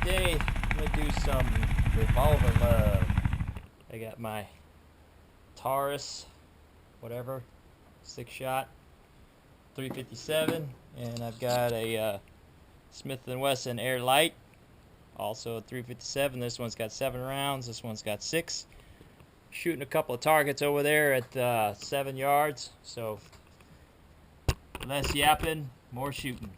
today I'm going to do some Revolver love. I got my Taurus, whatever, 6-shot, 357, and I've got a Smith & Wesson Air Light, also a 357. This one's got 7 rounds, this one's got 6. Shooting a couple of targets over there at 7 yards, so less yapping, more shooting.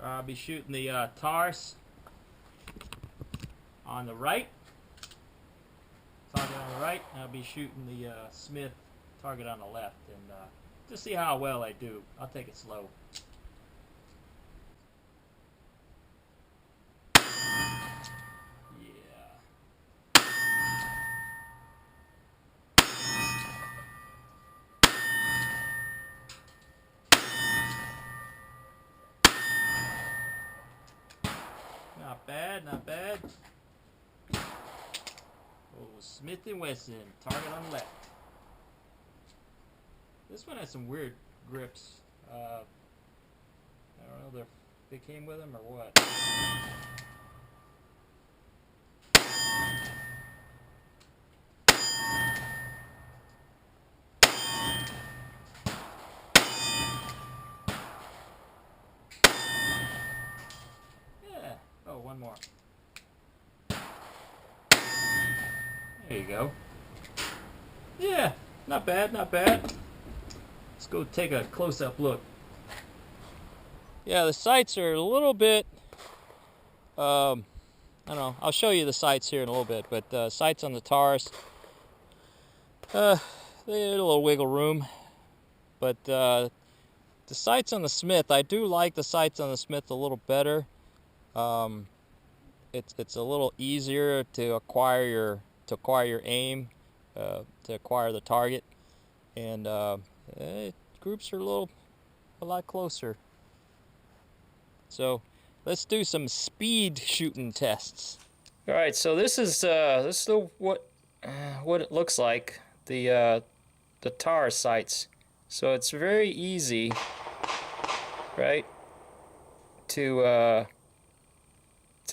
I'll be shooting the Taurus on the right, target on the right, and I'll be shooting the Smith target on the left, and just see how well I do. I'll take it slow. Not bad, not bad. Oh, Smith & Wesson, target on the left. This one has some weird grips. I don't know if they came with them or what. Oh, one more. There you go. Yeah, not bad, not bad. Let's go take a close-up look. Yeah, the sights are a little bit, I don't know, I'll show you the sights here in a little bit, but sights on the Taurus, they had a little wiggle room, but the sights on the Smith, I do like the sights on the Smith a little better. It's a little easier to acquire your aim, to acquire the target, and groups are a lot closer. So let's do some speed shooting tests. All right, so this is what it looks like, the Taurus sights. So it's very easy, right, to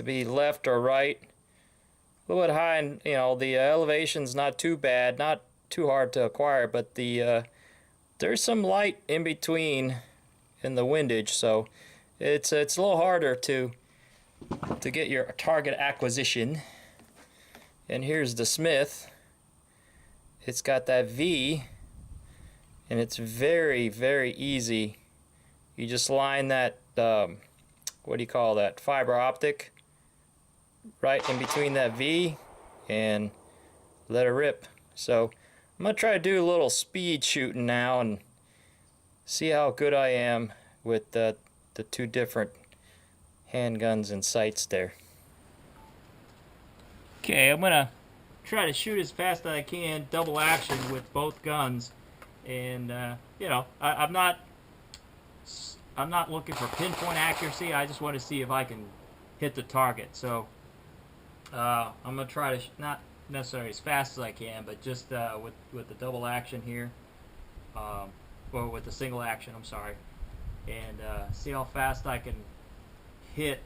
be left or right, a little bit high, and the elevation's not too bad, not too hard to acquire, but there's some light in between in the windage, so it's a little harder to get your target acquisition. And here's the Smith. It's got that V, and it's very, very easy. You just line that what do you call that, fiber optic right in between that V and let it rip. So I'm gonna try to do a little speed shooting now and see how good I am with the two different handguns and sights there. Okay, I'm gonna try to shoot as fast as I can, double action with both guns, and I'm not looking for pinpoint accuracy. I just want to see if I can hit the target. So I'm gonna try to not necessarily as fast as I can, but just with the double action here, or with the single action, I'm sorry, and see how fast I can hit,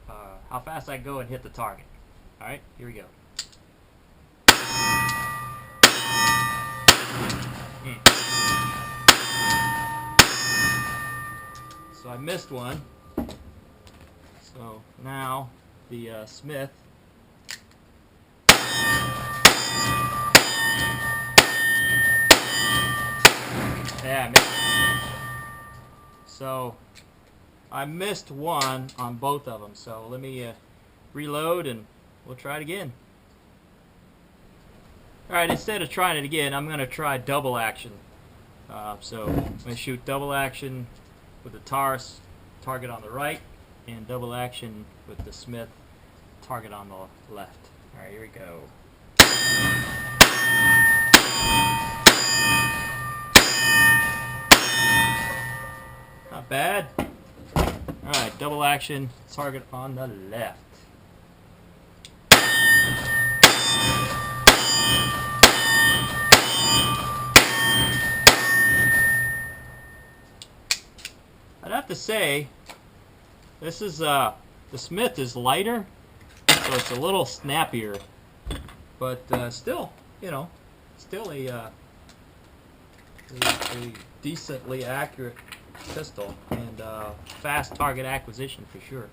how fast I can go and hit the target. All right, here we go. So I missed one. So now the Smith. Yeah, I missed. So I missed one on both of them. So let me reload and we'll try it again. Alright, instead of trying it again, I'm going to try double action. So I'm going to shoot double action with the Taurus, target on the right, and double action with the Smith, target on the left. Alright, here we go. Not bad. Alright, double action, target on the left. have to say, this is the Smith is lighter, so it's a little snappier, but still, you know, still a decently accurate pistol and fast target acquisition for sure.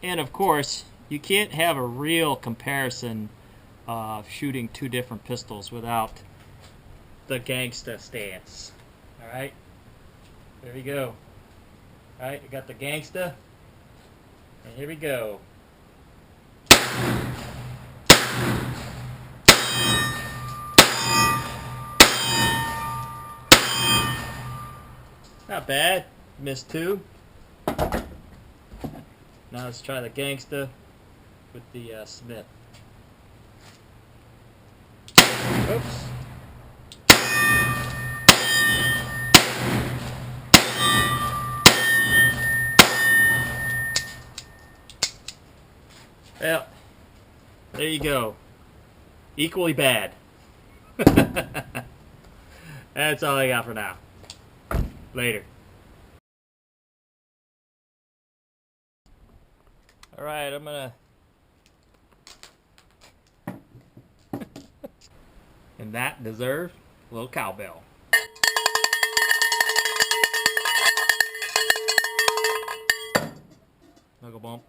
And of course, you can't have a real comparison of shooting two different pistols without the gangsta stance. All right, there we go. All right, you got the gangsta, and here we go. Not bad. Missed two. Now let's try the gangsta with the Smith. Oops. Well, there you go. Equally bad. That's all I got for now. Later. All right, I'm gonna. And that deserves a little cowbell. Knuckle bump.